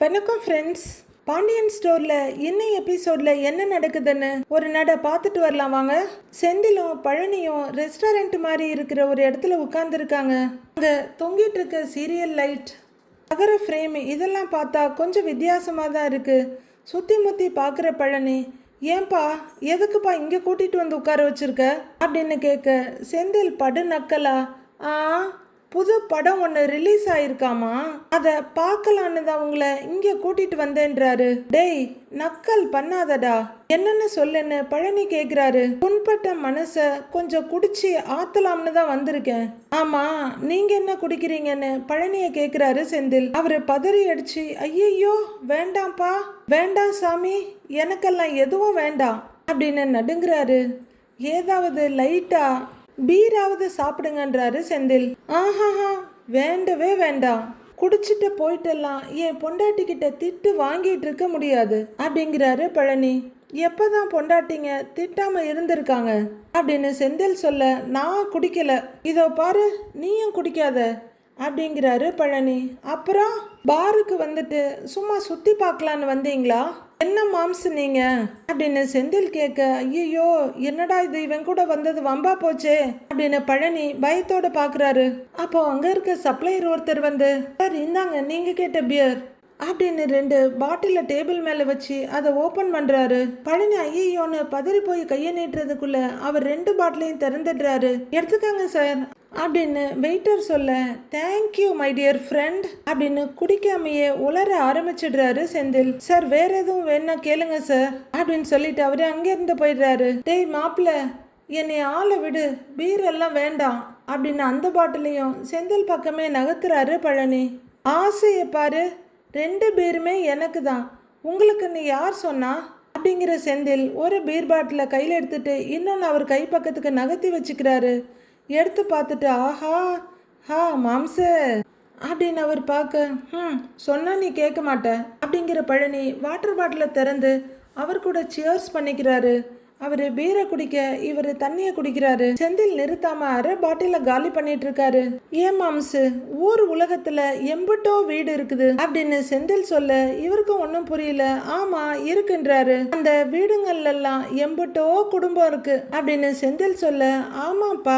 வணக்கம் ஃப்ரெண்ட்ஸ். பாண்டியன் ஸ்டோரில் இன்னும் எபிசோடில் என்ன நடக்குதுன்னு ஒரு நட பார்த்துட்டு வரலாம் வாங்க. செந்திலும் பழனியும் ரெஸ்டாரண்ட் மாதிரி இருக்கிற ஒரு இடத்துல உட்காந்துருக்காங்க. அங்கே தொங்கிட்டு இருக்க சீரியல் லைட், நகர ஃப்ரேம் இதெல்லாம் பார்த்தா கொஞ்சம் வித்தியாசமாக தான் இருக்குது. சுற்றி முற்றி பார்க்குற பழனி, ஏன்பா எதுக்குப்பா இங்கே கூட்டிகிட்டு வந்து உட்கார வச்சுருக்க அப்படின்னு கேட்க, செந்தில் படு நக்கலா, புது படம் ஒன்று ரிலீஸ் ஆயிருக்காமா, அதை பார்க்கலான்னு தான் உங்களை இங்கே கூட்டிட்டு வந்தேன்றாரு. டேய் நக்கல் பண்ணாதடா, என்னன்னு சொல்லுன்னு பழனி கேட்குறாரு. புண்பட்ட மனசை கொஞ்சம் குடிச்சு ஆத்தலாம்னு தான் வந்திருக்கேன். ஆமா நீங்க என்ன குடிக்கிறீங்கன்னு பழனியை கேட்குறாரு செந்தில். அவரு பதறி அடிச்சு, ஐயையோ வேண்டாம்ப்பா, வேண்டாம் சாமி, எனக்கெல்லாம் எதுவும் வேண்டாம் அப்படின்னு நடுங்குறாரு. ஏதாவது லைட்டா பீராவது சாப்பிடுங்கன்றாரு செந்தில். ஆஹாஹா வேண்டவே வேண்டாம், குடிச்சிட்டு போயிட்டெல்லாம் என் பொண்டாட்டிக்கிட்ட திட்டு வாங்கிட்டு இருக்க முடியாது அப்படிங்கிறாரு பழனி. எப்பதான் பொண்டாட்டிங்க திட்டாம இருந்திருக்காங்க அப்படின்னு செந்தில் சொல்ல, நான் குடிக்கல, இதோ பாரு நீயும் குடிக்காத அப்படிங்கிறாரு பழனி. அப்புறம் பாருக்கு வந்துட்டு சும்மா சுத்தி பார்க்கலான்னு வந்தீங்களா, என்ன மாம்ஸ் நீங்க அப்படின்னு செந்தில் கேட்க, ஐயோ என்னடா இது, இவன் கூட வந்தது வம்பா போச்சே அப்படின்னு பழனி பயத்தோட பாக்குறாரு. அப்போ அங்க இருக்க சப்ளையர் ஒருத்தர் வந்து, சார் இந்தாங்க நீங்க கேட்ட பியர் அப்படின்னு 2 பாட்டில டேபிள் மேல வச்சு அதை ஓபன் பண்றாரு. பழனி ஐயோன்னு பதறி போய் கையை நீட்டுறதுக்குள்ள அவர் 2 பாட்டிலையும் திறந்துடுறாரு. எடுத்துக்காங்க சார் அப்படின்னு வெயிட்டர் சொல்ல, தேங்க்யூ மை டியர் ஃப்ரெண்ட் அப்படின்னு குடிக்காமையே உளர ஆரம்பிச்சிடுறாரு செந்தில். சார் வேற எதுவும் வேணா கேளுங்க சார் அப்படின்னு சொல்லிட்டு அவரு அங்கேருந்து போயிடுறாரு. டேய் மாப்பிள்ள என்னை ஆளை விடு, பீர் எல்லாம் வேண்டாம் அப்படின்னு அந்த பாட்டிலையும் செந்தில் பக்கமே நகர்த்துறாரு பழனி. ஆசையை பாரு, 2 பீருமே எனக்கு தான், உங்களுக்குன்னு யார் சொன்னா அப்படிங்கிற செந்தில் ஒரு பீர் பாட்டிலை கையில் எடுத்துட்டு இன்னொன்று அவர் கை பக்கத்துக்கு நகர்த்தி வச்சுக்கிறாரு. எடுத்து பார்த்துட்டு, ஆஹா ஹா மாம்ச அப்படின்னு அவர் பார்க்க, சொன்னா நீ கேட்க மாட்ட அப்படிங்கிற பழனி வாட்டர் பாட்டிலை திறந்து அவர் கூட சியர்ஸ் பண்ணிக்கிறாரு. அவர் பீரை குடிக்க இவர் தண்ணியை குடிக்கிறாரு. செந்தில் நிறுத்தாம அரை பாட்டில காலி பண்ணிட்டு இருக்காரு. ஏன் மாம்சு, ஊர் உலகத்துல எம்பட்டோ வீடு இருக்குது அப்படின்னு செந்தில் சொல்ல இவருக்கும் ஒன்றும் புரியல. ஆமா இருக்குன்றாரு. அந்த வீடுங்கள்ல எல்லாம் எம்பட்டோ குடும்பம் இருக்கு அப்படின்னு செந்தில் சொல்ல, ஆமாப்பா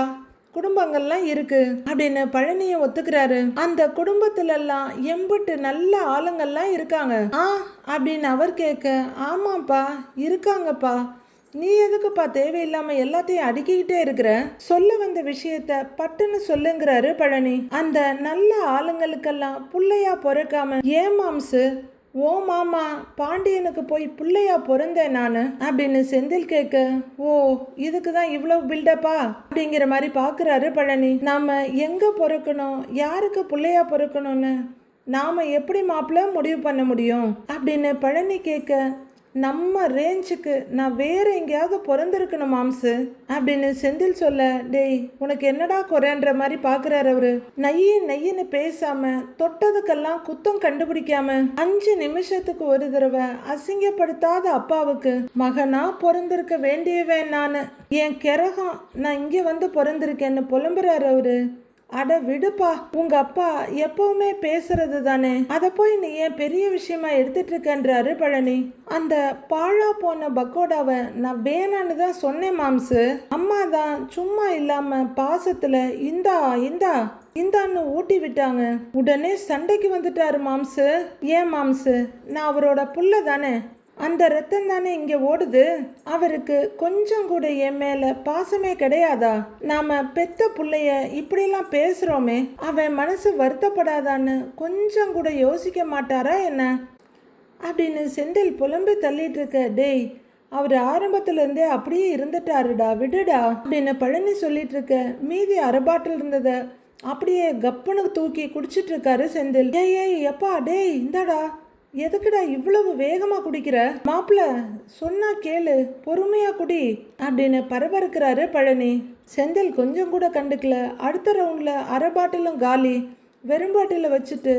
குடும்பங்கள்லாம் இருக்கு அப்படின்னு பழனியை ஒத்துக்கிறாரு. அந்த குடும்பத்துல எல்லாம் எம்பிட்டு நல்ல ஆளுங்கள்லாம் இருக்காங்க அப்படின்னு அவர் கேட்க, ஆமாப்பா இருக்காங்கப்பா, நீ எதுக்குப்பா தேவையில்லாம எல்லாத்தையும் அடுக்கிக்கிட்டே இருக்கிற, சொல்ல வந்த விஷயத்த பட்டுன்னு சொல்லுங்கிறாரு பழனி. அந்த நல்ல ஆளுங்களுக்கெல்லாம் புள்ளையா பொறுக்காம, ஏன் மாம்சு ஓ மாமா பாண்டியனுக்கு போய் பிள்ளையா பிறந்தேன் நான் அப்படின்னு செந்தில் கேட்க, ஓ இதுக்கு தான் இவ்வளவு பில்டப்பா அப்படிங்கிற மாதிரி பாக்குறாரு பழனி. நாம எங்க பிறக்கணும், யாருக்கு பிள்ளையா பிறக்கணும்னு நாம எப்படி மாப்பிள்ள முடிவு பண்ண முடியும் அப்படின்னு பழனி கேட்க, நம்ம ரேஞ்சுக்கு நான் வேற எங்கேயாவது பிறந்திருக்கணும் மாம்சு அப்படின்னு செந்தில் சொல்ல, டேய் உனக்கு என்னடா குறைன்ற மாதிரி பாக்குறாரு அவரு. நையின்னு பேசாம தொட்டதுக்கெல்லாம் குத்தம் கண்டுபிடிக்காம 5 நிமிஷத்துக்கு ஒரு தடவை அசிங்கப்படுத்தாத அப்பாவுக்கு மகனா பிறந்திருக்க வேண்டியவன் நானு, என் கிரகம் நான் இங்க வந்து பிறந்திருக்கேன்னு புலம்புறாரு அவரு. அட விடுப்பா, உங்க அப்பா எப்பவுமே பேசுறது தானே, அத போய் நீ ஏன் பெரிய விஷயமா எடுத்துட்டு இருக்கன்றாரு பழனி. அந்த பாழா போன பக்கோடாவை நான் வேணான்னு தான் சொன்னேன் மாம்சு, அம்மா தான் சும்மா இல்லாம பாசத்துல இந்தா இந்தா இந்தான்னு ஊட்டி விட்டாங்க, உடனே சண்டைக்கு வந்துட்டாரு மாம்சு. ஏன் மாம்சு, நான் அவரோட புள்ள தானே, அந்த ரத்தம் தானே இங்க ஓடுது, அவருக்கு கொஞ்சம் கூட என் மேல பாசமே கிடையாதா, நாம பெத்த புள்ளைய இப்படிலாம் பேசுறோமே, அவன் மனசு வருத்தப்படாதான்னு கொஞ்சம் கூட யோசிக்க மாட்டாரா என்ன அப்படின்னு செந்தில் புலம்பி தள்ளிட்டு இருக்க, டேய் அவர் ஆரம்பத்துல இருந்தே அப்படியே இருந்துட்டாருடா, விடுடா அப்படின்னு பழனி சொல்லிட்டு இருக்க. மீதி அரை பாட்டில் இருந்தத அப்படியே கப்புன்னு தூக்கி குடிச்சிட்டு இருக்காரு செந்தில். ஏய் எப்பா, டேய் இந்தாடா, எதுக்குடா இவ்வளவு வேகமா குடிக்கிற, மாப்பிள்ள சொன்னா கேளு, பொறுமையா குடி அப்படின்னு பரபரக்கிறாரு பழனி. செந்தில் கொஞ்சம் கூட கண்டுக்கல. அடுத்த ரவுண்ட்ல அரை பாட்டிலும் காலி, வெறும் பாட்டில வச்சுட்டு,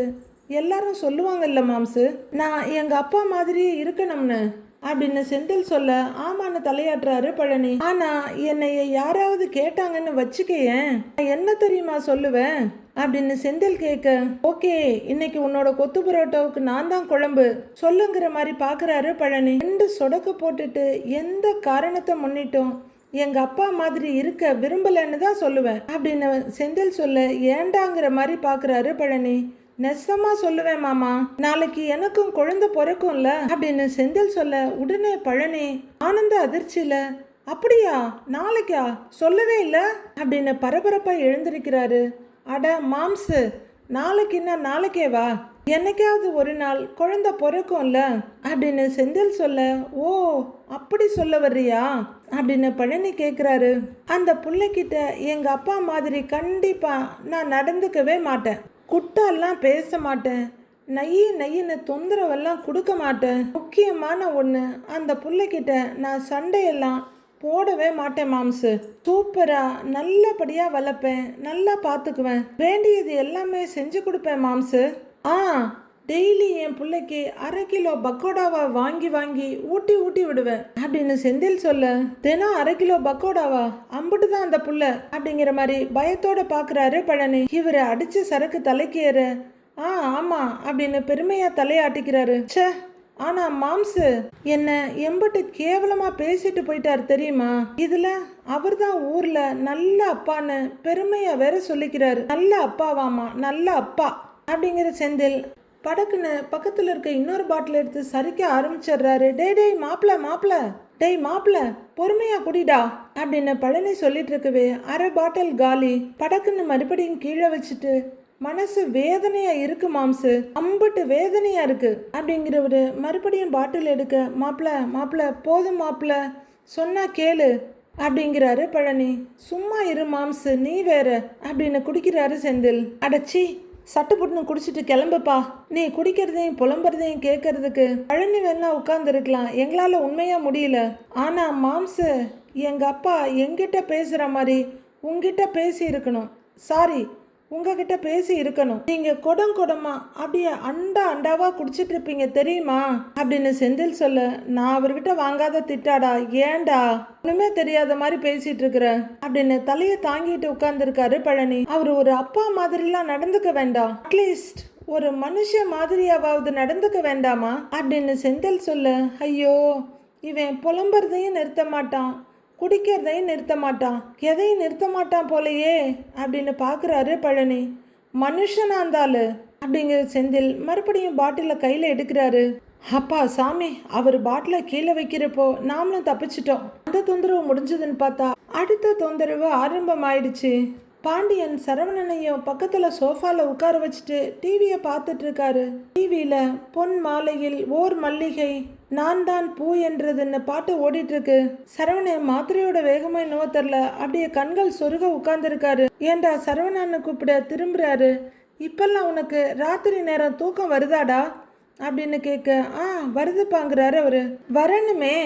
எல்லாரும் சொல்லுவாங்கல்ல மாம்சு, நான் எங்க அப்பா மாதிரியே இருக்கணும்னு, அப்படின்னு செந்தில் சொல்ல ஆமான்னு தலையாட்டுறாரு பழனி. ஆனா என்னைய யாராவது கேட்டாங்கன்னு வச்சுக்கேன், என்ன தெரியுமா சொல்லுவேன் அப்படின்னு செந்தில் கேட்க, ஓகே இன்னைக்கு உன்னோட கொத்து பரோட்டாவுக்கு நான் தான் குழம்பு சொல்லுங்கிற மாதிரி பாக்குறாரு பழனி. 2 சொடக்கு போட்டுட்டு எந்த காரணத்தை முன்னிட்டும் எங்க அப்பா மாதிரி இருக்க விரும்பலன்னு தான் சொல்லுவேன் அப்படின்னு செந்தில் சொல்ல ஏண்டாங்கிற மாதிரி பாக்குறாரு பழனி. நெசமா சொல்லுவேன் மாமா, நாளைக்கு எனக்கும் குழந்தை பிறக்கும்ல அப்படின்னு செந்தில் சொல்ல உடனே பழனி ஆனந்த அதிர்ச்சியில, அப்படியா நாளைக்கா சொல்லவே இல்லை அப்படின்னு பரபரப்பா எழுந்திருக்கிறாரு. அட மாம்சு, நாளைக்குன்னா நாளைக்கே வா, என்னைக்காவது ஒரு நாள் குழந்தை பிறக்கும்ல அப்படின்னு செந்தில் சொல்ல, ஓ அப்படி சொல்ல வர்றியா அப்படின்னு பழனி கேட்குறாரு. அந்த பிள்ளைகிட்ட எங்க அப்பா மாதிரி கண்டிப்பா நான் நடந்துக்கவே மாட்டேன், குட்டெல்லாம் பேச மாட்டேன், நையின்னு தொந்தரவெல்லாம் கொடுக்க மாட்டேன். முக்கியமான ஒன்று, அந்த பிள்ளைகிட்ட நான் சண்டையெல்லாம் போடவே மாட்டேன் மாம்சு. சூப்பரா நல்லபடியா வளர்ப்பேன், நல்லா பார்த்துக்குவேன், வேண்டியது எல்லாமே செஞ்சு கொடுப்பேன் மாம்சு. டெய்லி என் பிள்ளைக்கு 1/2 கிலோ பக்கோடாவா வாங்கி வாங்கி ஊட்டி ஊட்டி விடுவேன் அப்படின்னு செந்தில் சொல்ல, தினம் 1/2 கிலோ பக்கோடாவா, அம்புட்டு தான் அந்த புள்ள அப்படிங்கிற மாதிரி பயத்தோட பாக்குறாரு பழனி. இவரை அடிச்சு சரக்கு தலைக்கு ஏற, ஆமா அப்படின்னு பெருமையா தலையாட்டிக்கிறாரு. ச்சே, ஆனா மாம்சு என்ன எம்பட்டு கேவலமா பேசிட்டு போயிட்டாரு தெரியுமா? இதுல அவர் தான் ஊர்ல நல்ல அப்பான்னு பெருமையா வேற சொல்லிக்கிறாரு. நல்ல அப்பாவாமா, நல்ல அப்பா அப்படிங்கிற செந்தில் படக்குன்னு பக்கத்துல இருக்க இன்னொரு பாட்டில் எடுத்து சரிக்க ஆரம்பிச்சிடுறாரு. டேய் மாப்பிள பொறுமையா குடிடா அப்படின்னு பழனி சொல்லிட்டு இருக்கவே 1/2 பாட்டில் காலி. படக்குன்னு மறுபடியும் கீழே வச்சுட்டு, மனசு வேதனையா இருக்கு மாம்சு, அம்பட்டு வேதனையா இருக்கு அப்படிங்கிறவரு மறுபடியும் பாட்டில் எடுக்க, மாப்பிள போதும் மாப்பிள, சொன்னா கேளு அப்படிங்கிறாரு பழனி. சும்மா இரு மாம்சு, நீ வேற அப்படின்னு குடிக்கிறாரு செந்தில். அடச்சி, சட்டு புட்டுன்னு குடிச்சிட்டு கிளம்புப்பா, நீ குடிக்கிறதையும் புலம்புறதையும் கேட்கறதுக்கு பழனி வேணா உட்கார்ந்துருக்கலாம், எங்களால உண்மையா முடியல. ஆனா மாம்சு, எங்க அப்பா எங்கிட்ட பேசுற மாதிரி உங்ககிட்ட பேசி இருக்கணும், சாரி உங்ககிட்ட பேசி இருக்கணும். நீங்க குடமா அப்படியே அண்டாவா குடிச்சிட்டு இருப்பீங்க தெரியுமா அப்படின்னு செந்தில் சொல்ல, நான் அவர்கிட்ட வாங்காத திட்டாடா, ஏண்டா ஒண்ணுமே தெரியாத மாதிரி பேசிட்டு இருக்கிற அப்படின்னு தலையை தாங்கிட்டு உட்கார்ந்துருக்காரு பழனி. அவர் ஒரு அப்பா மாதிரிலாம் நடந்துக்க வேண்டாம், அட்லீஸ்ட் ஒரு மனுஷ மாதிரியாவது நடந்துக்க வேண்டாமா அப்படின்னு செந்தில் சொல்ல, ஐயோ இவன் புலம்புறதையும் நிறுத்த மாட்டான், குடிக்கிறதையும் நிறுத்த மாட்டான், எதையும் நிறுத்த மாட்டான் போலையே அப்படின்னு பார்க்குறாரு பழனி. மனுஷனா இருந்தாலு அப்படிங்கிற செந்தில் மறுபடியும் பாட்டிலை கையில் எடுக்கிறாரு. அப்பா சாமி, அவர் பாட்டிலை கீழே வைக்கிறப்போ நாமளும் தப்பிச்சிட்டோம். அந்த தொந்தரவு முடிஞ்சதுன்னு பார்த்தா அடுத்த தொந்தரவு ஆரம்பமாயிடுச்சு. பாண்டியன் சரவணனையும் பக்கத்துல சோஃபால உட்கார வச்சுட்டு டிவியை பார்த்துட்டு இருக்காரு. டிவியில பொன் மாலையில் ஓர் மல்லிகை நான் தான் பூ என்றதுன்னு பாட்டு ஓடிட்டு இருக்கு. சரவணன் மாத்திரையோட வேகமா என்னவோ தெரில, அப்படியே கண்கள் சொருக உட்கார்ந்துருக்காரு. ஏண்டா சரவணன்னு கூப்பிட திரும்புறாரு. இப்பெல்லாம் உனக்கு ராத்திரி நேரம் தூக்கம் வருதாடா அப்படின்னு கேட்க, வருதுப்பாங்கிறாரு அவரு. வரணுமே,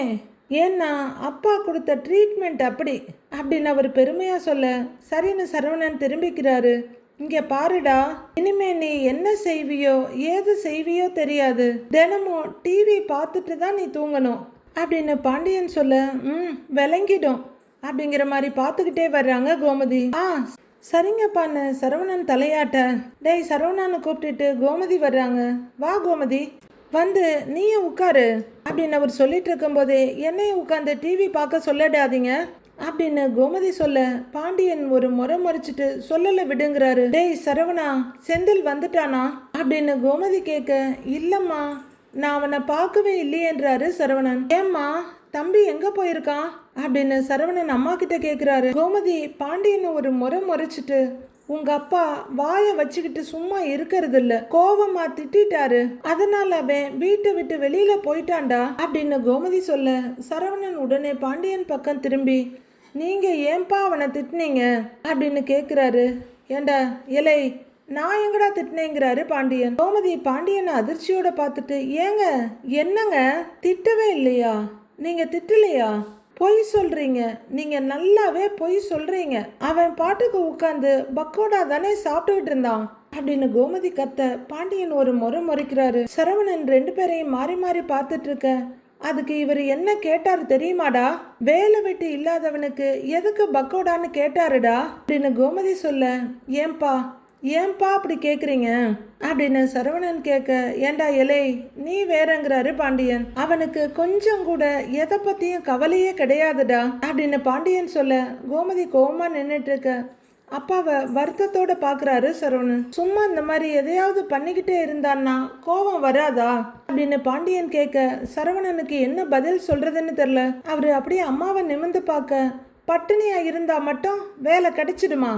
ஏன்னா அப்பா கொடுத்த ட்ரீட்மெண்ட் அப்படி அப்படின்னு அவர் பெருமையா சொல்ல, சரின்னு சரவணன் திரும்பிக்கிறாரு. இங்க பாருடா, இனிமே நீ என்ன செய்வியோ ஏது செய்வியோ தெரியாது, தினமும் டிவி பார்த்துட்டு தான் நீ தூங்கணும் அப்படின்னு பாண்டியன் சொல்ல, விளங்கிடும் அப்படிங்கிற மாதிரி பார்த்துக்கிட்டே வர்றாங்க கோமதி. சரிங்கப்பான்னு சரவணன் தலையாட்ட, டேய் சரவணான்னு கூப்பிட்டுட்டு கோமதி வர்றாங்க. வா கோமதி, வந்து நீயும் உட்காரு அப்படின்னு அவர் சொல்லிட்டு இருக்கும் போதே என்னையும் உட்காந்து டிவி பார்க்க சொல்லடாதீங்க அப்படின்னு கோமதி சொல்ல, பாண்டியன் ஒரு முறை முறைச்சிட்டு சொல்லல விடுங்கிறாரு. டேய் சரவணா, செந்தில் வந்துட்டானா அப்படின்னு கோமதி கேட்க, இல்லம்மா நான் அவனை பார்க்கவே இல்லையேன்றாரு சரவணன். ஏம்மா தம்பி எங்க போயிருக்கான் அப்படின்னு சரவணன் அம்மா கிட்ட கேட்கிறாரு. கோமதி பாண்டியன் ஒரு முறை முறைச்சிட்டு, உங்க அப்பா வாய வச்சுக்கிட்டு சும்மா இருக்கிறது இல்ல, கோவமா திட்டாரு, அதனால அவன் வீட்டை விட்டு வெளியில போயிட்டான்டா அப்படின்னு கோமதி சொல்ல, சரவணன் உடனே பாண்டியன் பக்கம் திரும்பி, நீங்க ஏன்பா அவனை திட்டினீங்க அப்படின்னு கேக்குறாரு. ஏண்டா இலை, நான் எங்கடா திட்டினேங்கிறாரு பாண்டியன். கோமதி பாண்டியனை அதிர்ச்சியோட பார்த்துட்டு, ஏங்க என்னங்க திட்டவே இல்லையா, நீங்க திட்டலையா, பொய் சொல்றீங்க, நீங்க நல்லாவே பொய் சொல்றீங்க, அவன் பாட்டுக்கு உட்கார்ந்து பக்கோடா தானே சாப்பிட்டுக்கிட்டு இருந்தான் அப்படின்னு கோமதி கத்த பாண்டியன் ஒரு முறை முறைக்கிறாரு. சரவணன் 2 பேரையும் மாறி மாறி பார்த்துட்டு இருக்க, அதுக்கு இவர் என்ன கேட்டாரு தெரியுமாடா? வேலை வெட்டி இல்லாதவனுக்கு எதுக்கு பக்கோடான்னு கேட்டாருடா அப்படின்னு கோமதி சொல்ல, ஏன்பா ஏன்பா அப்படி கேக்குறீங்க அப்படின்னு சரவணன் கேட்க, ஏண்டா இலை நீ வேறங்கிறாரு பாண்டியன். அவனுக்கு கொஞ்சம் கூட எதை பத்தியும் கவலையே கிடையாதுடா அப்படின்னு பாண்டியன் சொல்ல, கோமதி கோவமா நின்னுட்டு இருக்க அப்பாவை வருத்தத்தோட பாக்குறாரு சரவணன். சும்மா இந்த மாதிரி எதையாவது பண்ணிக்கிட்டே இருந்தான்னா கோபம் வராதா அப்படின்னு பாண்டியன் கேட்க, சரவணனுக்கு என்ன பதில் சொல்றதுன்னு தெரியல. அவரு அப்படியே அம்மாவை நிமிர்ந்து பார்க்க, பட்டினியா இருந்தா மட்டும் வேலை கிடைச்சிடுமா?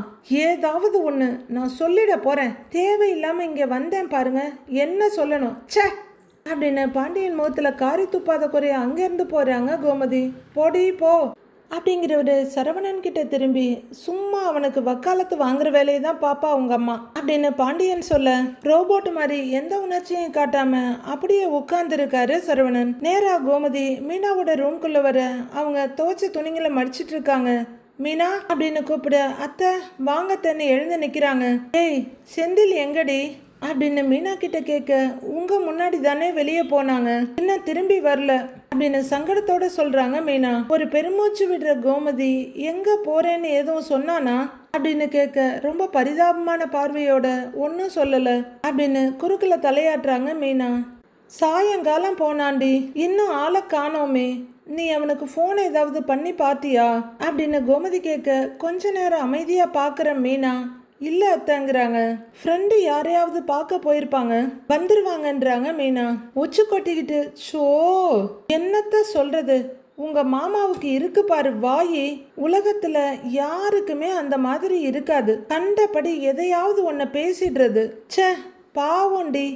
ஏதாவது ஒண்ணு நான் சொல்லிட போறேன். தேவையில்லாம இங்க வந்தேன் பாருங்க, என்ன சொல்லணும் ச்சே அப்படின்னு பாண்டியன் முகத்துல காரி துப்பாத குறைய அங்கிருந்து போறாங்க கோமதி. போடி போ அப்படிங்கிறவரு சரவணன் கிட்ட திரும்பி, சும்மா அவனுக்கு வக்காலத்து வாங்குற வேலையை தான் பாப்பா உங்க அம்மா அப்படின்னு பாண்டியன் சொல்ல, ரோபோட் மாதிரி எந்த உணர்ச்சியும் காட்டாம அப்படியே உட்கார்ந்துருக்காரு சரவணன். நேரா கோமதி மீனாவோட ரூம்குள்ள வர, அவங்க துவைச்ச துணிங்களை மடிச்சிட்டு இருக்காங்க. மீனா அப்படின்னு கூப்பிட, அத்தை வாங்கத்தன்னு எழுந்து நிக்கிறாங்க. ஏய் செந்தில் எங்கடி அப்படின்னு மீனா கிட்ட கேட்க, உங்க முன்னாடி தானே வெளியே போனாங்க, இன்னும் திரும்பி வரல அப்படின்னு சங்கடத்தோட சொல்றாங்க மீனா. ஒரு பெருமூச்சு விடுற கோமதி, எங்க போறேன்னு எதுவும் சொன்னானா அப்படின்னு கேட்க, ரொம்ப பரிதாபமான பார்வையோட ஒன்னும் சொல்லல அப்படின்னு குறுக்குல தலையாட்டுறாங்க மீனா. சாயங்காலம் போனாண்டி, இன்னும் ஆளை காணோமே, நீ அவனுக்கு போன் ஏதாவது பண்ணி பாத்தியா அப்படின்னு கோமதி கேட்க, கொஞ்ச நேரம் அமைதியா பாக்குற மீனா, இல்ல அத்தங்கிறாங்க. ஃப்ரெண்டு யாரையாவது பார்க்க போயிருப்பாங்க, வந்துருவாங்கன்றாங்க மீனா. உச்சி கொட்டிக்கிட்டு, ஷோ என்னத்த சொல்றது, உங்க மாமாவுக்கு இருக்கு பாரு வாயி, உலகத்துல யாருக்குமே அந்த மாதிரி இருக்காது. கண்டபடி எதையாவது ஒன்ன பேசிடுறது. ச்சே பாவண்டி,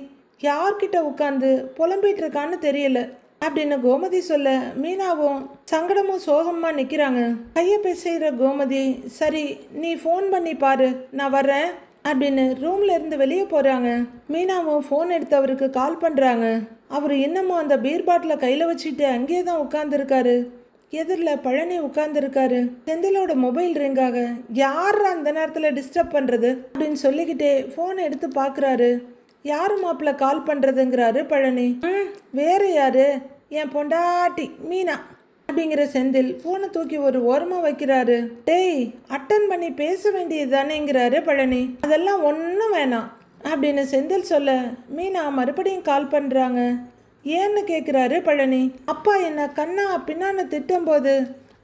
யார்கிட்ட உட்காந்து புலம்பிட்டு இருக்கான்னு தெரியல அப்படின்னு கோமதி சொல்ல, மீனாவும் சங்கடமும் சோகமா நிக்கிறாங்க. கைய பேசுகிற கோமதி, சரி நீ ஃபோன் பண்ணி பாரு நான் வர்றேன் அப்படின்னு ரூம்ல இருந்து வெளியே போறாங்க. மீனாவும் ஃபோன் எடுத்து அவருக்கு கால் பண்றாங்க. அவரு இன்னமும் அந்த பீர் பாட்டில கையில வச்சுட்டு அங்கேயே தான் உட்கார்ந்துருக்காரு. எதிரில் பழனி உட்கார்ந்துருக்காரு. செந்திலோட மொபைல் ரிங்காக, யார் அந்த நேரத்தில் டிஸ்டர்ப் பண்றது அப்படின்னு சொல்லிக்கிட்டே ஃபோனை எடுத்து பார்க்குறாரு. யாரு மாப்பிள்ள கால் பண்றதுங்கிறாரு பழனி. வேற யாரு, என் பொண்டாட்டி மீனா அப்படிங்கிற செந்தில் போனை தூக்கி ஒரு ஓரமா வைக்கிறாரு. டேய் அட்டன் பண்ணி பேச வேண்டியது தானேங்கிறாரு பழனி. அதெல்லாம் ஒன்றும் வேணாம் அப்படின்னு செந்தில் சொல்ல, மீனா மறுபடியும் கால் பண்றாங்க. ஏன்னு கேட்குறாரு பழனி. அப்பா என்ன கண்ணா பின்னான்னு திட்டும் போது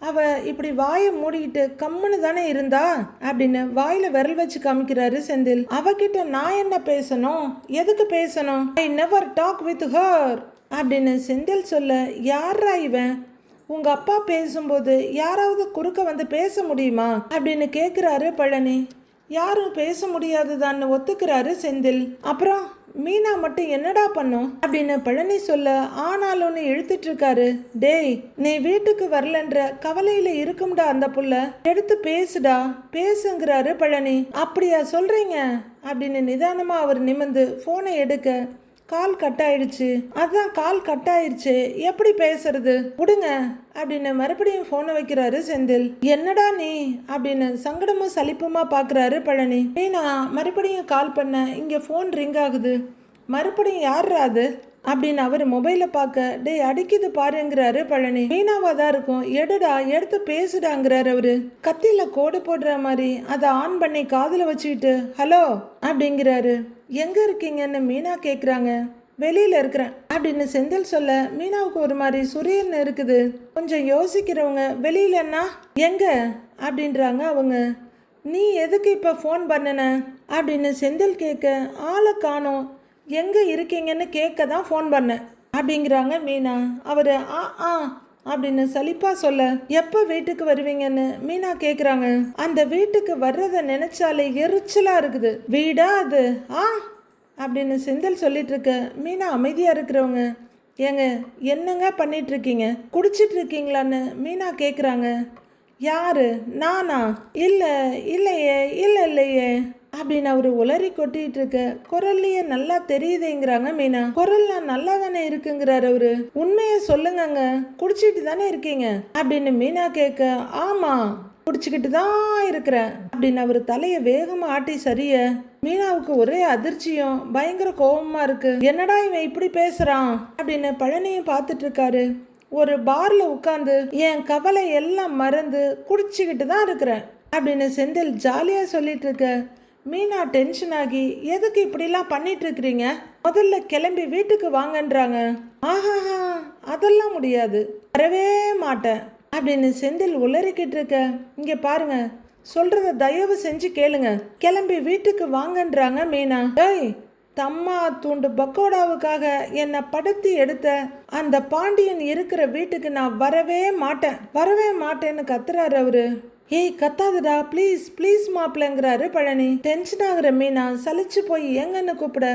அவ இப்படி வாயை மூடிக்கிட்டு கம்முன்னு தானே இருந்தா அப்படின்னு வாயில விரல் வச்சு காமிக்கிறாரு செந்தில். அவகிட்ட நான் என்ன பேசணும், எதுக்கு பேசணும், I never talk with her அப்படின்னு செந்தில் சொல்ல, யாரா இவன், உங்க அப்பா பேசும்போது யாராவது குறுக்க வந்து பேச முடியுமா அப்படின்னு கேட்குறாரு பழனி. யாரும் பேச முடியாதுதான்னு ஒத்துக்கிறாரு செந்தில். அப்புறம் மீனா மட்டும் என்னடா பண்ணும் அப்படின்னு பழனி சொல்ல, ஆனாலும்னு இழுத்துட்டு இருக்காரு. டேய் நீ வீட்டுக்கு வரலன்ற கவலையில இருக்கும்டா அந்த புள்ள, எடுத்து பேசுடா பேசுங்கிறாரு பழனி. அப்படியா சொல்றீங்க அப்படின்னு நிதானமா அவர் நிமிர்ந்து போனை எடுக்க, கால் கட் ஆயிடுச்சு. அதான் கால் கட் ஆயிடுச்சு, எப்படி பேசுறது விடுங்க அப்படின்னு மறுபடியும் போனை வைக்கிறாரு செந்தில். என்னடா நீ அப்படின்னு சங்கடமும் சலிப்புமா பாக்குறாரு பழனி. மீனா மறுபடியும் கால் பண்ண, இங்க போன் ரிங் ஆகுது. மறுபடியும் யாரா அது அப்படின்னு அவர் மொபைலை பார்க்க, டே அடிக்குது பாருங்கிறாரு பழனி. மீனாவா தான் இருக்கும், எடுடா எடுத்து பேசுடாங்கிறாரு அவரு. கத்தியில கோடு போடுற மாதிரி அதை ஆன் பண்ணி காதுல வச்சுக்கிட்டு ஹலோ அப்படிங்கிறாரு. எங்க இருக்கீங்கன்னு மீனா கேக்குறாங்க. வெளியில இருக்கிறேன் அப்படின்னு செந்தில் சொல்ல, மீனாவுக்கு ஒரு மாதிரி சுரியன்னு இருக்குது. கொஞ்சம் யோசிக்கிறவங்க, வெளியிலன்னா எங்க அப்படின்றாங்க அவங்க. நீ எதுக்கு இப்ப ஃபோன் பண்ணன அப்படின்னு செந்தில் கேட்க, ஆளை காணோம், எங்க இருக்கீங்கன்னு கேட்க தான் ஃபோன் பண்ணேன் அப்படிங்கிறாங்க மீனா. அவரு ஆ அப்படின்னு சலிப்பா சொல்ல, எப்ப வீட்டுக்கு வருவீங்கன்னு மீனா கேக்குறாங்க. அந்த வீட்டுக்கு வர்றத நினைச்சாலே எரிச்சலா இருக்குது. வீடா அது அப்படின்னு செந்தில் சொல்லிட்டு இருக்க, மீனா அமைதியா இருக்கிறவங்க, ஏங்க என்னங்க பண்ணிட்டு இருக்கீங்க, குடிச்சிட்டு இருக்கீங்களான்னு மீனா கேக்குறாங்க. யாரு, நானா, இல்லையே இல்லையே அப்படின்னு அவரு உளறி கொட்டிட்டு இருக்க, குரல்லையே நல்லா தெரியுதுங்கிறாங்க மீனா. குரல்லாம் நல்லா தானே இருக்குங்கிறாரு அவரு. உண்மையை சொல்லுங்கங்க, குடிச்சிட்டு தானே இருக்கீங்க அப்படின்னு மீனா கேட்க, ஆமா குடிச்சுக்கிட்டு தான் இருக்கிறேன் அப்படின்னு அவர் தலையை வேகமா ஆட்டி சரிய. மீனாவுக்கு ஒரே அதிர்ச்சியும் பயங்கர கோபமா இருக்கு. என்னடா இவன் இப்படி பேசுறான் அப்படின்னு பழனியும் பார்த்துட்டு இருக்காரு. ஒரு பார்ல உட்காந்து என் கவலை எல்லாம் மறந்து குடிச்சுக்கிட்டு தான் இருக்கிறேன் அப்படின்னு செந்தில் ஜாலியாக சொல்லிட்டு இருக்க மீனா டென்ஷன் ஆகி எதுக்கு இப்படிலாம் பண்ணிட்டு இருக்கிறீங்க, முதல்ல கிளம்பி வீட்டுக்கு வாங்கன்றாங்க. ஆஹாஹா அதெல்லாம் முடியாது, வரவே மாட்டேன் அப்படின்னு செந்தில் உளறிக்கிட்டு இருக்க. இங்க பாருங்க, சொல்றத தயவு செஞ்சு கேளுங்க, கிளம்பி வீட்டுக்கு வாங்கன்றாங்க மீனா. ஏய், தம்மா தூண்டு பக்கோடாவுக்காக என்னை படுத்தி எடுத்த அந்த பாண்டியன் இருக்கிற வீட்டுக்கு நான் வரவே மாட்டேன்னு கத்துறாரு அவரு. ஏய் கத்தாதுடா ப்ளீஸ் ப்ளீஸ் மாப்பிள்ளைங்கிறாரு பழனி. டென்ஷன் ஆகுற மீனா சலிச்சு போய் எங்கன்னு கூப்பிட,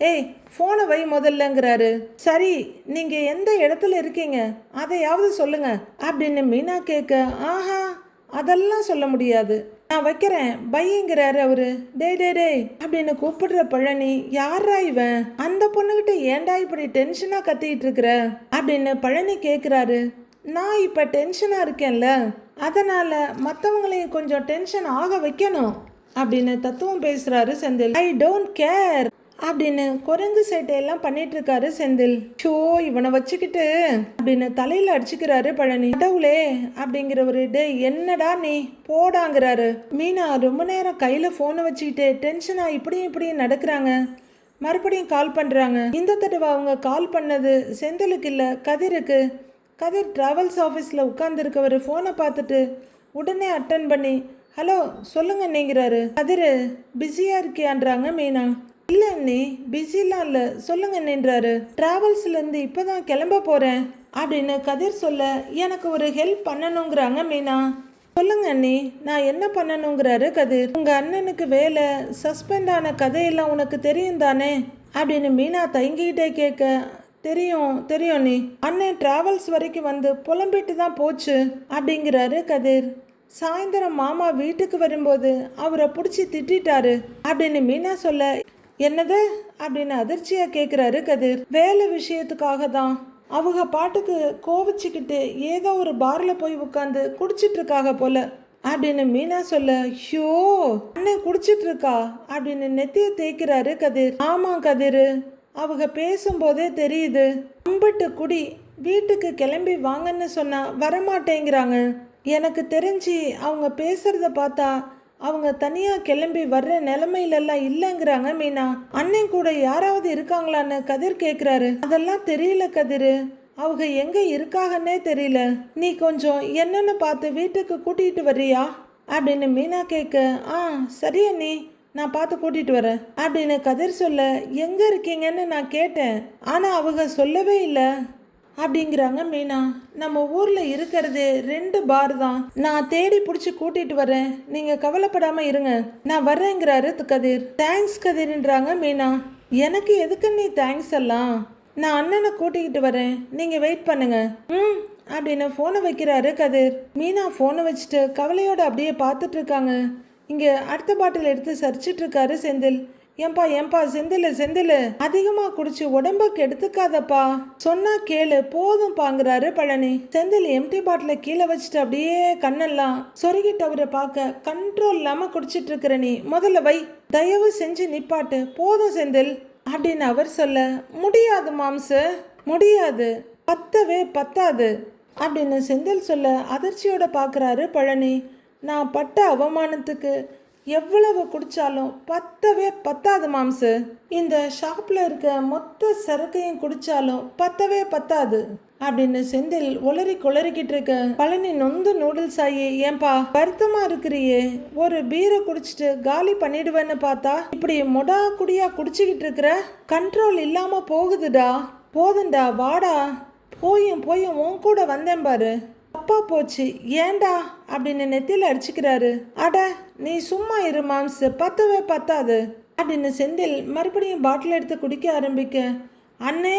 ஏய் ஃபோனை வை முதல்லங்கிறாரு. சரி நீங்க எந்த இடத்துல இருக்கீங்க அதையாவது சொல்லுங்க அப்படின்னு மீனா கேட்க, ஆஹா அதெல்லாம் சொல்ல முடியாது, நான் வைக்கிறேன் பையங்கிறாரு அவரு. டேய் டே டே அப்படின்னு கூப்பிடுற பழனி, யாரா இவன், அந்த பொண்ணுகிட்ட ஏன்டா இப்படி டென்ஷனா கத்திட்டு இருக்கிற அப்படின்னு பழனி கேட்குறாரு. நான் இப்போ டென்ஷனாக இருக்கேன்ல, அதனால் மற்றவங்களையும் கொஞ்சம் டென்ஷன் ஆக வைக்கணும் அப்படின்னு தத்துவம் பேசுகிறாரு செந்தில். ஐ டோன்ட் கேர் அப்படின்னு குரங்கு சேட்டையெல்லாம் பண்ணிட்டு இருக்காரு செந்தில். ஷோ இவனை வச்சுக்கிட்டு அப்படின்னு தலையில் அடிச்சுக்கிறாரு பழனி. கடவுளே அப்படிங்கிறவரு, டே என்னடா நீ போடாங்கிறாரு. மீனா ரொம்ப நேரம் கையில் ஃபோனை வச்சுக்கிட்டு டென்ஷனாக இப்படியும் நடக்கிறாங்க. மறுபடியும் கால் பண்ணுறாங்க. இந்த தடவை அவங்க கால் பண்ணது செந்திலுக்கு இல்லை, கதிருக்கு. கதிர் டிராவல்ஸ் ஆஃபீஸில் உட்காந்துருக்கவர் ஃபோனை பார்த்துட்டு உடனே அட்டன் பண்ணி, ஹலோ சொல்லுங்க நீங்கிறாரு. கதிர் பிஸியாக இருக்கியான்றாங்க மீனா. இல்லை அண்ணி பிஸிலாம் இல்லை, சொல்லுங்க நின்றாரு. டிராவல்ஸ்லேருந்து இப்போ தான் கிளம்ப போகிறேன் அப்படின்னு கதிர் சொல்ல, எனக்கு ஒரு ஹெல்ப் பண்ணணுங்கிறாங்க மீனா. சொல்லுங்க அண்ணி, நான் என்ன பண்ணணுங்கிறாரு கதிர். உங்கள் அண்ணனுக்கு வேலை சஸ்பெண்ட் ஆன கதையெல்லாம் உனக்கு தெரியும் தானே அப்படின்னு மீனா தயங்கிக்கிட்டே கேட்க, தெரியும் நீ, அண்ணன் டிராவல்ஸ் வரைக்கும் வந்து புலம்பிட்டு தான் போச்சு அப்படிங்கிறாரு கதிர். சாயந்தரம் மாமா வீட்டுக்கு வரும்போது அவரை பிடிச்சி திட்டாரு அப்படின்னு மீனா சொல்ல, என்னது அப்படின்னு அதிர்ச்சியா கேட்குறாரு கதிர். வேலை விஷயத்துக்காக தான் அவங்க பாட்டுக்கு கோவிச்சுக்கிட்டு ஏதோ ஒரு பார்ல போய் உட்காந்து குடிச்சிட்டு இருக்காக போல அப்படின்னு மீனா சொல்ல, ஷோ அண்ணன் குடிச்சிட்டு இருக்கா அப்படின்னு நெத்திய தேய்க்கிறாரு கதிர். ஆமா கதிர், அவங்க பேசும்போதே தெரியுது, அம்பிட்டு குடி, வீட்டுக்கு கிளம்பி வாங்கன்னு சொன்னா வரமாட்டேங்கிறாங்க. எனக்கு தெரிஞ்சு அவங்க பேசுறத பார்த்தா அவங்க தனியா கிளம்பி வர்ற நிலைமையிலெல்லாம் இல்லைங்கிறாங்க மீனா. அண்ணன் கூட யாராவது இருக்காங்களான்னு கதிர் கேட்குறாரு. அதெல்லாம் தெரியல கதிர், அவங்க எங்க இருக்காங்கன்னே தெரியல, நீ கொஞ்சம் என்னன்னு பார்த்து வீட்டுக்கு கூட்டிகிட்டு வர்றியா அப்படின்னு மீனா கேட்க, சரியா நீ நான் பார்த்து கூட்டிகிட்டு வரேன் அப்படின்னு கதிர் சொல்ல, எங்கே இருக்கீங்கன்னு நான் கேட்டேன் ஆனால் அவங்க சொல்லவே இல்லை அப்படிங்கிறாங்க மீனா. நம்ம ஊரில் இருக்கிறது 2 பார் தான், நான் தேடி பிடிச்சி கூட்டிகிட்டு வரேன், நீங்கள் கவலைப்படாமல் இருங்க, நான் வர்றேங்கிறாரு கதிர். தேங்க்ஸ் கதிர்ன்றாங்க மீனா. எனக்கு எதுக்கு நீ தேங்க்ஸ் எல்லாம், நான் அண்ணனை கூட்டிக்கிட்டு வரேன், நீங்கள் வெயிட் பண்ணுங்க அப்படின்னு ஃபோனை வைக்கிறாரு கதிர். மீனா ஃபோனை வச்சுட்டு கவலையோடு அப்படியே பார்த்துட்டு இருக்காங்க. இங்கே அடுத்த பாட்டில் எடுத்து சரிச்சிட்டு இருக்காரு செந்தில். ஏன்பா செந்தில் அதிகமாக குடிச்சு உடம்ப கெடுத்துக்காதப்பா, சொன்னா கேளு போதும் பாங்குறாரு பழனி. செந்தில் எம்டி பாட்டில கீழே வச்சுட்டு அப்படியே கண்ணெல்லாம் சொருகிட்டு அவரை பார்க்க, கண்ட்ரோல் இல்லாம குடிச்சிட்டு இருக்கிற நீ முதல்ல வை, தயவு செஞ்சு நிப்பாட்டு போதும் செந்தில் அப்படின்னு அவர் சொல்ல, முடியாது மாம்சு முடியாது, பத்தவே பத்தாது அப்படின்னு செந்தில் சொல்ல அதிர்ச்சியோட பார்க்குறாரு பழனி. நான் பட்ட அவமானத்துக்கு எவ்வளவு குடித்தாலும் பத்தவே பத்தாது மாம்சு, இந்த ஷாப்பில் இருக்க மொத்த சரக்கையும் குடித்தாலும் பத்தவே பத்தாது அப்படின்னு செந்தில் குளறிக்கிட்டு இருக்க. பழனி நொந்து நூடுல்ஸ் ஆகி, ஏன்பா வருத்தமாக இருக்கிறியே, ஒரு பீரை குடிச்சிட்டு காலி பண்ணிடுவேன்னு பார்த்தா இப்படி மொடா குடியா குடிச்சிக்கிட்டு இருக்கிற, கண்ட்ரோல் இல்லாமல் போகுதுடா, போதுண்டா வாடா, போயும் உன் கூட வந்தேன் பாரு, அப்பா போச்சு ஏண்டா அப்படின்னு நெத்தியில் அடிச்சுக்கிறாரு. அட நீ சும்மா இரு மாம்சு, பத்தவே பத்தாது அப்படின்னு செந்தில் மறுபடியும் பாட்டில் எடுத்து குடிக்க ஆரம்பிக்க, அண்ணே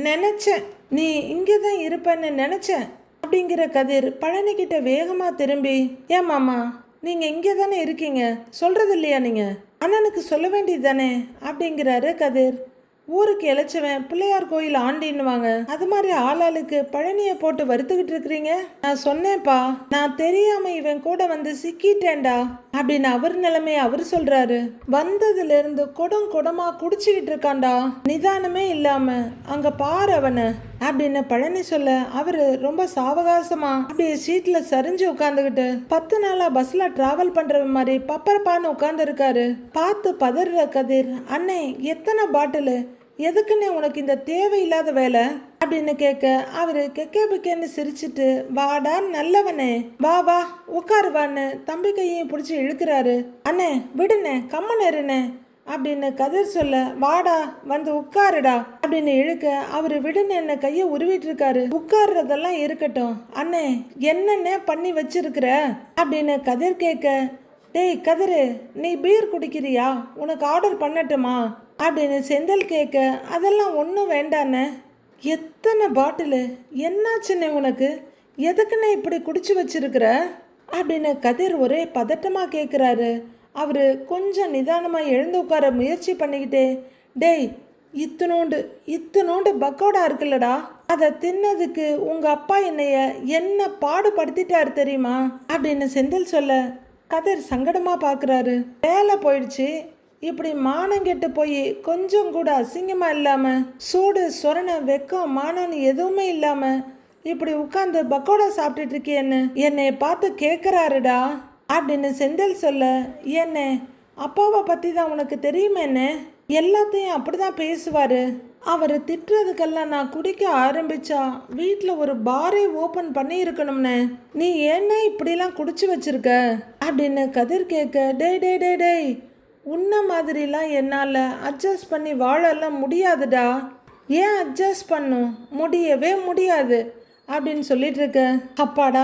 நினைச்சேன் நீ இங்கே தான் இருப்பேன்னு நினைச்சேன் அப்படிங்கிற கதிர் பழனிக்கிட்ட வேகமாக திரும்பி, ஏன் மாமா நீங்கள் இங்கே தானே இருக்கீங்க, சொல்கிறது இல்லையா நீங்கள், அண்ணனுக்கு சொல்ல வேண்டியது தானே அப்படிங்கிறாரு கதிர். ஊருக்கு இழைச்சவன் பிள்ளையார் கோயில் ஆண்டின்னுவாங்க, அது மாதிரி ஆளாளுக்கு பழனியை போட்டு வறுத்துக்கிட்டு இருக்கிறீங்க. நான் சொன்னேன்ப்பா, நான் தெரியாம இவன் கூட வந்து சிக்கிட்டேன்டா அப்படின்னு அவர் நிலைமைய அவர் சொல்றாரு. வந்ததுல இருந்து குடமா குடிச்சுக்கிட்டு இருக்கான்டா, நிதானமே இல்லாம. அங்க பாரு அவனை அப்படின்னு பழனி சொல்ல அவரு ரொம்ப சாவகாசமா அப்படியே சீட்ல சரிஞ்சு உட்காந்துக்கிட்டு 10 நாளா பஸ்ல டிராவல் பண்ற மாதிரி பப்பரப்பான்னு உட்கார்ந்து இருக்காரு. பார்த்து பதற கதிர், அண்ணே எத்தனை பாட்டிலு, எதுக்குன்னே உனக்கு இந்த தேவையில்லாத வேலை அப்படின்னு கேட்க அவரு கெக்கே பிக்கேன்னு சிரிச்சிட்டு, வாடா நல்லவனே, வா வா உட்காருவான்னு தம்பி கையையும் பிடிச்சி இழுக்கிறாரு. அண்ணே விடுனே, கம்மனேருனே அப்படின்னு கதிர் சொல்ல, வாடா வந்து உட்காருடா அப்படின்னு இழுக்க அவரு விடுன்னு என்ன கையை உருவிட்டு இருக்காரு. உட்கார்றதெல்லாம் இருக்கட்டும், அண்ணே என்னென்ன பண்ணி வச்சிருக்கிற அப்படின்னு கதிர் கேட்க, டேய் கதிரு, நீ பீர் குடிக்கிறியா, உனக்கு ஆர்டர் பண்ணட்டுமா அப்படின்னு செந்தில் கேட்க, அதெல்லாம் ஒன்றும் வேண்டாண்ணே. எத்தனை பாட்டிலு, என்னாச்சுன்னு உனக்கு, எதுக்குன்னு இப்படி குடிச்சு வச்சிருக்கிற அப்படின்னு கதிர் ஒரே பதட்டமாக கேட்குறாரு. அவர் கொஞ்சம் நிதானமாக எழுந்து உட்கார முயற்சி பண்ணிக்கிட்டே, டேய் இத்தனோண்டு பக்கோடா இருக்குல்லடா, அதை தின்னதுக்கு உங்கள் அப்பா என்ன பாடுபடுத்திட்டாரு தெரியுமா அப்படின்னு செந்தில் சொல்ல கதிர் சங்கடமாக பார்க்குறாரு. வேலை போயிடுச்சு, இப்படி மானம் கெட்டு போய் கொஞ்சம் கூட அசிங்கமாக இல்லாமல் சூடு சொரண வெக்கம் மானம்னு எதுவுமே இல்லாமல் இப்படி உட்காந்து பக்கோடா சாப்பிட்டுட்டு இருக்கேன்னு என்னை பார்த்து கேட்குறாருடா அப்படின்னு செந்தில் சொல்ல, என்ன அப்பாவை பற்றி தான் உனக்கு தெரியுமேன்னு எல்லாத்தையும் அப்படிதான் பேசுவார். அவர் திட்டுறதுக்கெல்லாம் நான் குடிக்க ஆரம்பிச்சா வீட்டில் ஒரு பாரை ஓப்பன் பண்ணி இருக்கணும்னு, நீ என்ன இப்படிலாம் குடிச்சு வச்சிருக்க அப்படின்னு கதிர் கேட்க, டேய் டேய் டேய் டேய் உன்ன மாதிரிலாம் என்னால் அட்ஜஸ்ட் பண்ணி வாழலாம் முடியாதுடா. ஏன் அட்ஜஸ்ட் பண்ணும், முடியவே முடியாது அப்படின்னு சொல்லிட்டு இருக்க. அப்பாடா,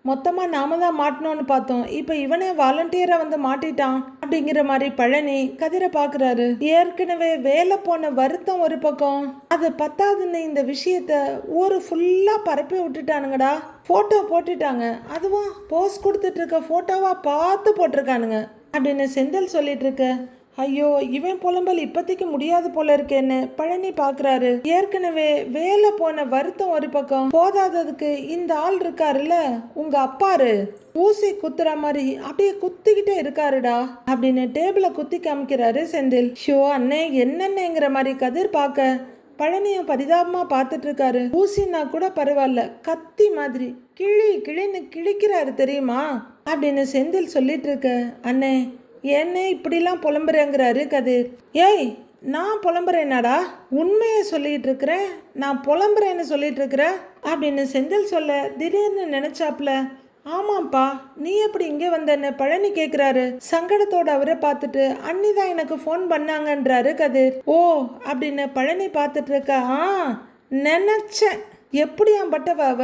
மொத்தமாக நாம தான் மாட்டணும்னு பார்த்தோம், இப்போ இவனே வாலண்டியராக வந்து மாட்டிட்டான் அப்படிங்கிற மாதிரி பழனி கதிரை பார்க்குறாரு. ஏற்கனவே வேலை போன வருத்தம் ஒரு பக்கம், அது பத்தாதுன்னு இந்த விஷயத்த ஊர் ஃபுல்லாக பரப்பி விட்டுட்டானுங்கடா. ஃபோட்டோ போட்டுட்டாங்க, அதுவும் போஸ்ட் கொடுத்துட்டு இருக்க ஃபோட்டோவாக பார்த்து போட்டிருக்கானுங்க அப்படின்னு செந்தில் சொல்லிட்டு இருக்க. ஐயோ, இவன் புலம்பல் இப்போதைக்கு முடியாது போல இருக்கேன்னு பழனி பார்க்குறாரு. ஏற்கனவே வேலை போன வருத்தம் ஒரு பக்கம் போதாததுக்கு இந்த ஆள் இருக்காருல்ல உங்க அப்பாரு, ஊசி குத்துற மாதிரி அப்படியே குத்திக்கிட்டே இருக்காருடா அப்படின்னு டேபிளை குத்தி காமிக்கிறாரு செந்தில். ஷோ அண்ணே என்னென்னங்கிற மாதிரி கதிர் பார்க்க பழனியும் பரிதாபமா பார்த்துட்டு இருக்காரு. ஊசின்னா கூட பரவாயில்ல, கத்தி மாதிரி கிழின்னு கிழிக்கிறாரு தெரியுமா அப்படின்னு செந்தில் சொல்லிட்டு இருக்க. அண்ணே என்ன இப்படிலாம் புலம்புறேங்கிறாரு கதிர். ஏய், நான் புலம்புறேனாடா, உண்மையை சொல்லிட்டு இருக்கிறேன், நான் புலம்புறேன்னு சொல்லிட்டு இருக்கிறேன் அப்படின்னு செந்தில் சொல்ல திடீர்னு நினைச்சாப்ல, ஆமாப்பா நீ எப்படி இங்கே வந்தன்னு பழனி கேட்குறாரு. சங்கடத்தோட அவரை பார்த்துட்டு அண்ணி தான் எனக்கு ஃபோன் பண்ணாங்கன்றாரு கதிர். ஓ அப்படின்னு பழனி பார்த்துட்டு இருக்க. நினைச்சேன், எப்படியாம் பட்டவாவ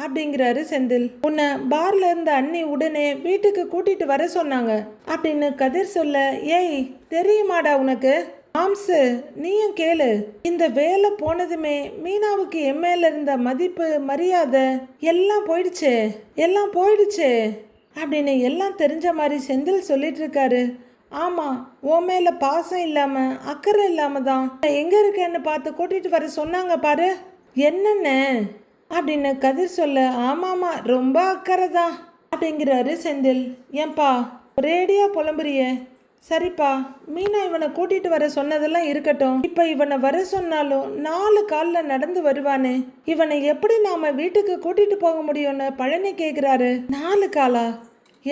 அப்படிங்கிறாரு செந்தில். உன்னை பார்ல இருந்த அண்ணி உடனே வீட்டுக்கு கூட்டிட்டு வர சொன்னாங்க அப்படின்னு கதிர் சொல்ல, ஏய் தெரியுமாடா உனக்கு மாம்சு, நீயும் கேளு, இந்த வேலை போனதுமே மீனாவுக்கு என் மேல இருந்த மதிப்பு மரியாதை எல்லாம் போயிடுச்சு அப்படின்னு எல்லாம் தெரிஞ்ச மாதிரி செந்தில் சொல்லிட்டு இருக்காரு. ஆமா, உன் மேல பாசம் இல்லாம அக்கறை இல்லாம தான் எங்க இருக்கேன்னு பார்த்து கூட்டிட்டு வர சொன்னாங்க பாரு, என்னென்ன அப்படின்னு கதிர் சொல்ல, ஆமாமா ரொம்ப அக்கறை தான் அப்படிங்கிறாரு செந்தில். ஏன்பா ஒரேடியா புலம்புறிய? சரிப்பா, மீனா இவனை கூட்டிட்டு வர சொன்னதெல்லாம் இருக்கட்டும், இப்ப இவனை வர சொன்னாலும் 4 காலில் நடந்து வருவானே, இவனை எப்படி நாம வீட்டுக்கு கூட்டிட்டு போக முடியும்னு பழனி கேட்கிறாரு. 4 காலா?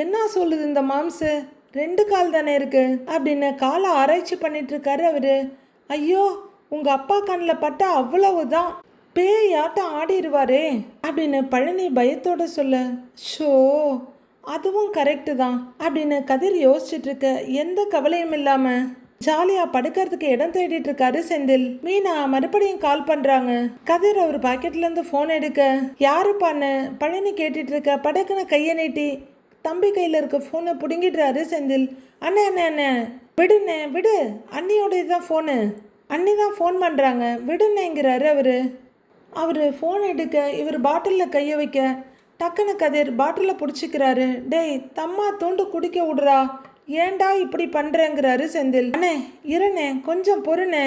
என்ன சொல்லுது இந்த மாம்சு, 2 கால் தானே இருக்கு அப்படின்னு காலை ஆராய்ச்சி பண்ணிட்டு இருக்காரு அவரு. ஐயோ, உங்க அப்பா கண்ணில் பட்ட அவ்வளவுதான், பேயாட்டம் ஆடிடுவாரே அப்படின்னு பழனி பயத்தோட சொல்ல, ஷோ அதுவும் கரெக்டு தான் அப்படின்னு கதிர் யோசிச்சுட்டு இருக்க. எந்த கவலையும் இல்லாம ஜாலியா படுக்கிறதுக்கு இடம் தேடிட்டு இருக்காரு செந்தில். மீனா மறுபடியும் கால் பண்றாங்க. கதிர் அவர் பாக்கெட்ல இருந்து போன் எடுக்க, யாருப்பான்னு பழனி கேட்டுட்டு இருக்க. படக்குன்னு கையை நீட்டி தம்பி கையில இருக்க போனை புடுங்கிடுறாரு செந்தில். அண்ணே அண்ணே அண்ணே விடுண்ணே விடு, அண்ணியோட இதுதான் ஃபோனு, அண்ணி தான் ஃபோன் பண்ணுறாங்க விடுன்னேங்கிறாரு அவர் ஃபோன் எடுக்க இவர் பாட்டிலில் கையை வைக்க டக்குன்னு கதிர் பாட்டிலில் பிடிச்சிக்கிறாரு. டேய் தம்மா தூண்டு குடிக்க விடுறா, ஏண்டா இப்படி பண்ணுறேங்கிறாரு செந்தில். அண்ணே இருண்ணே கொஞ்சம் பொறுண்ணே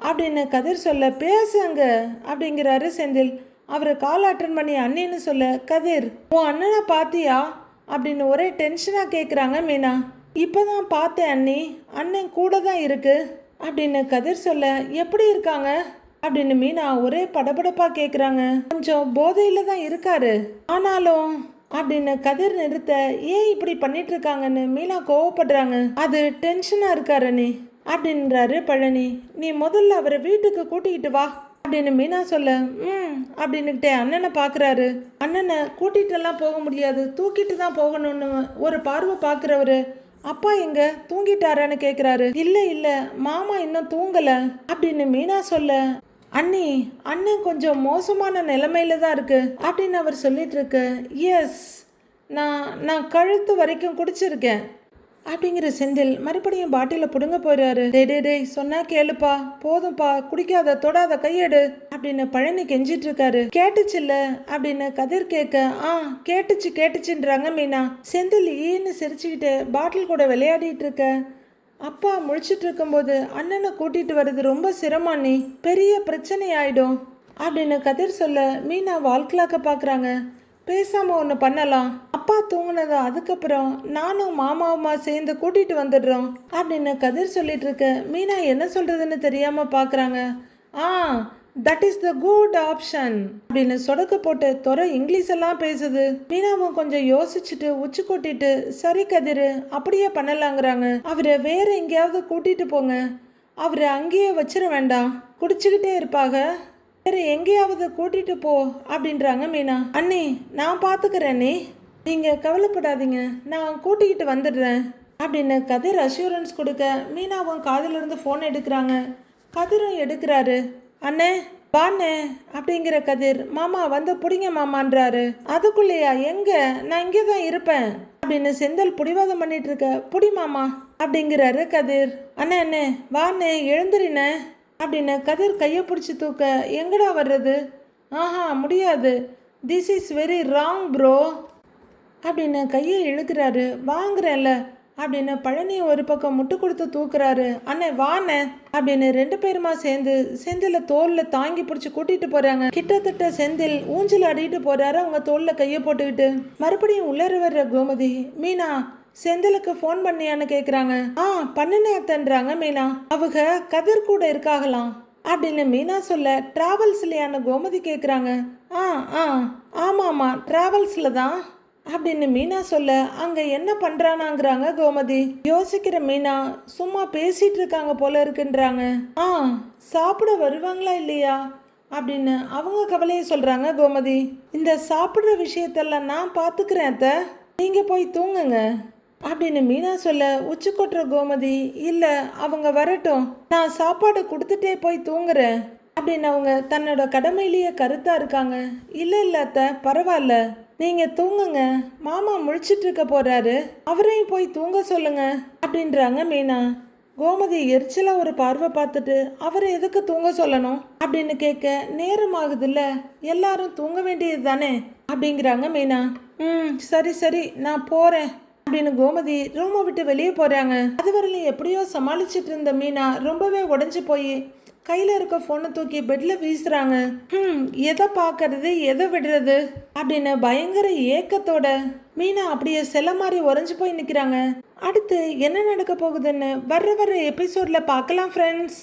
அப்படின்னு கதிர் சொல்ல, பேசுங்க அப்படிங்கிறாரு செந்தில். அவர் கால் அட்டன் பண்ணி அண்ணின்னு சொல்ல, கதிர் உன் அண்ணனை பார்த்தியா அப்படின்னு ஒரே டென்ஷனாக கேட்குறாங்க மீனா. இப்போ தான் பார்த்தேன் அண்ணி, அண்ணன் கூட தான் இருக்கு அப்படின்னு கதிர் சொல்ல, எப்படி இருக்காங்க அப்படின்னு மீனா ஒரே படபடப்பா கேக்குறாங்க. கொஞ்சம் போதையில தான் இருக்காரு, ஆனாலும் அப்படின்னு கதிர் நிறுத்த ஏன் இப்படி பண்ணிட்டு இருக்காங்கன்னு மீனா கோவப்படுறாங்க. அது டென்ஷனா இருக்காரு நீ அப்படின்றாரு பழனி. நீ முதல்ல அவரை வீட்டுக்கு கூட்டிக்கிட்டு வா அப்படின்னு மீனா சொல்ல அப்படின்னுக்கிட்டே அண்ணனை பார்க்குறாரு. அண்ணனை கூட்டிகிட்டு எல்லாம் போக முடியாது, தூக்கிட்டு தான் போகணும்னு ஒரு பார்வை பார்க்குறவரு அப்பா எங்க தூங்கிட்டாரான்னு கேட்குறாரு. இல்லை இல்லை மாமா இன்னும் தூங்கலை அப்படின்னு மீனா சொல்ல அண்ணி அண்ணன் கொஞ்சம் மோசமான நிலைமையில தான் இருக்கு அப்படின்னு அவர் சொல்லிட்டு இருக்கு. எஸ் நான் கழுத்து வரைக்கும் குடிச்சிருக்கேன் அப்படிங்கிற செந்தில் மறுபடியும் பாட்டில புடுங்க போயிடுறாரு. டேய் சொன்னா கேளுப்பா, போதும்பா, குடிக்காத, தொடாத, கையெடு அப்படின்னு பழனி கெஞ்சிட்டு இருக்காரு. கேட்டுச்சுல்ல அப்படின்னு கதிர் கேட்க கேட்டுச்சுன்றாங்க மீனா. செந்தில் ஈன்னு சிரிச்சுக்கிட்டு பாட்டில் கூட விளையாடிட்டு இருக்க. அப்பா முழிச்சிட்டு இருக்கும்போது அண்ணனை கூட்டிட்டு வர்றது ரொம்ப சிரமம், நீ பெரிய பிரச்சனை ஆயிடும் அப்படின்னு கதிர் சொல்ல மீனா வாழ்க்கலாக்க பார்க்குறாங்க. பேசாம ஒன்று பண்ணலாம், அப்பா தூங்குனதோ அதுக்கப்புறம் நானும் மாமாவுமா சேர்ந்து கூட்டிட்டு வந்துடுறோம் அப்படின்னு கதிர் சொல்லிட்டு இருக்க. மீனா என்ன சொல்றதுன்னு தெரியாம பார்க்குறாங்க. That is the good option அப்படின்னு சொடக்க போட்டு துறை இங்கிலீஷ் எல்லாம் பேசுது. மீனாவும் கொஞ்சம் யோசிச்சுட்டு உச்சி கொட்டிட்டு சரி கதிர் அப்படியே பண்ணலாங்கிறாங்க. அவரை வேற எங்கேயாவது கூட்டிட்டு போங்க, அவரை அங்கேயே வச்சிட வேண்டாம், குடிச்சுக்கிட்டே இருப்பாங்க, வேற எங்கேயாவது கூட்டிட்டு போ அப்படின்றாங்க மீனா. அண்ணி நான் பார்த்துக்கிறேன், நீங்க கவலைப்படாதீங்க, நான் கூட்டிக்கிட்டு வந்துடுறேன் அப்படின்னு கதிர் அஷூரன்ஸ் கொடுக்க மீனாவும் காதிலிருந்து ஃபோன் எடுக்கிறாங்க. கதிரும் எடுக்கிறாரு. அண்ணே வாண்ணே அப்படிங்கிற கதிர் மாமா வந்து பிடிங்க மாமான்றாரு. அதுக்குள்ளேயா எங்க, நான் இங்கே தான் இருப்பேன் அப்படின்னு செந்தில் பிடிவாதம் பண்ணிட்டு இருக்க. புடி மாமா அப்படிங்கிறாரு கதிர். அண்ணே வாண்ணே எழுந்துறினே அப்படின்னு கதிர் கையை பிடிச்சி தூக்க எங்கடா வர்றது, முடியாது, this is very wrong bro அப்படின்னு கையை இழுக்கிறாரு. வாங்குறேன்ல அப்படின்னு பழனி ஒரு பக்கம் முட்டு கொடுத்து தூக்குறாரு. அண்ணே வாண்ணே அப்படின்னு ரெண்டு பேருமா சேர்ந்து செந்தில தோல்ல தாங்கி பிடிச்சி கூட்டிட்டு போறாங்க. கிட்டத்தட்ட செந்தில் ஊஞ்சல் ஆடிட்டு போறாரு அவங்க தோல்ல கையை போட்டுக்கிட்டு. மறுபடியும் உள்ளர வர்ற கோமதி மீனா செந்திலுக்கு ஃபோன் பண்ணியான்னு கேட்குறாங்க. பண்ணுனே அத்தன்றாங்க மீனா. அவங்க கதிர் கூட இருக்காகலாம் அப்படின்னு மீனா சொல்ல டிராவல்ஸ்லையான்னு கோமதி கேட்குறாங்க. ஆமாம் டிராவல்ஸில் தான் அப்படின்னு மீனா சொல்ல அங்கே என்ன பண்ணுறானாங்கிறாங்க கோமதி. யோசிக்கிற மீனா சும்மா பேசிட்டு இருக்காங்க போல இருக்குன்றாங்க. சாப்பிட வருவாங்களா இல்லையா அப்படின்னு அவங்க கவலையை சொல்கிறாங்க கோமதி. இந்த சாப்பிட்ற விஷயத்தெல்லாம் நான் பார்த்துக்கிறேன் அத்தை, நீங்கள் போய் தூங்குங்க அப்படின்னு மீனா சொல்ல உச்சி கொட்டுற கோமதி இல்லை அவங்க வரட்டும், நான் சாப்பாடு கொடுத்துட்டே போய் தூங்குறேன் அப்படின்னு அவங்க தன்னோட கடமையிலேயே கருத்தா இருக்காங்க. இல்லை அத்தை பரவாயில்ல, நீங்க தூங்குங்க, மாமா முழிச்சிட்டு இருக்க போறாரு, அவரையும் போய் தூங்க சொல்லுங்க அப்படின்றாங்க மீனா. கோமதி எரிச்சலா ஒரு பார்வை பார்த்துட்டு அவரை எதுக்கு தூங்க சொல்லணும் அப்படின்னு கேட்க நேரம் ஆகுதுல்ல, எல்லாரும் தூங்க வேண்டியது தானே அப்படிங்கிறாங்க மீனா. சரி நான் போறேன் அப்படின்னு கோமதி ரூமை விட்டு வெளியே போறாங்க. அதுவரையிலும் எப்படியோ சமாளிச்சுட்டு இருந்த மீனா ரொம்பவே உடஞ்சி போய் கையில இருக்க போனை தூக்கி பெட்ல வீசுறாங்க. எதை பார்க்கறது எதை விடுறது அப்படின்னு பயங்கர ஏக்கத்தோட மீனா அப்படியே செல்ல மாதிரி உறைஞ்சு போய் நிக்கிறாங்க. அடுத்து என்ன நடக்க போகுதுன்னு வர்ற எபிசோட்ல பார்க்கலாம் ஃப்ரெண்ட்ஸ்.